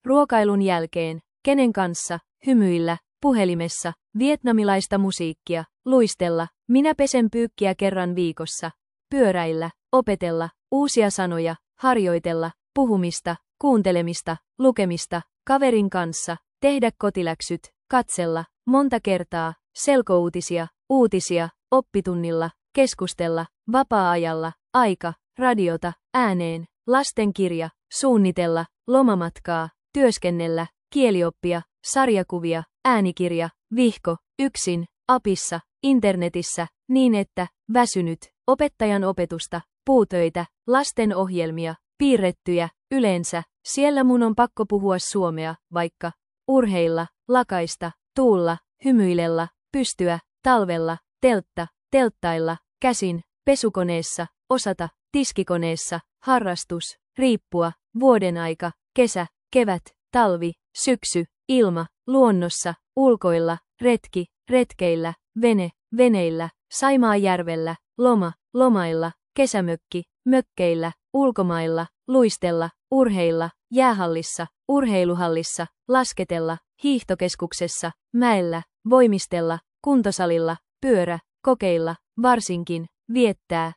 ruokailun jälkeen, kenen kanssa, hymyillä, puhelimessa, vietnamilaista musiikkia, luistella, minä pesen pyykkiä kerran viikossa, pyöräillä, opetella, uusia sanoja, harjoitella, puhumista, kuuntelemista, lukemista, kaverin kanssa, tehdä kotiläksyt, katsella, monta kertaa, selkouutisia, uutisia, oppitunnilla, keskustella, vapaa-ajalla, aika, radiota, ääneen, lastenkirja, suunnitella, lomamatkaa, työskennellä, kielioppia, sarjakuvia, äänikirja, vihko, yksin, apissa, internetissä, niin että, väsynyt, opettajan opetusta, puutöitä, lasten ohjelmia, piirrettyjä, yleensä, siellä mun on pakko puhua suomea, vaikka, urheilla, lakaista, tuulla, hymyilellä, pystyä, talvella, telttailla, käsin, pesukoneessa, osata, tiskikoneessa, harrastus, riippua, vuodenaika, kesä, kevät, talvi, syksy, ilma, luonnossa, ulkoilla, retki, retkeillä, veneillä, Saimaanjärvellä, lomailla, kesämökki, mökkeillä, ulkomailla, luistella, urheilla, jäähallissa, urheiluhallissa, lasketella, hiihtokeskuksessa, mäellä, voimistella, kuntosalilla, kokeilla, varsinkin, viettää,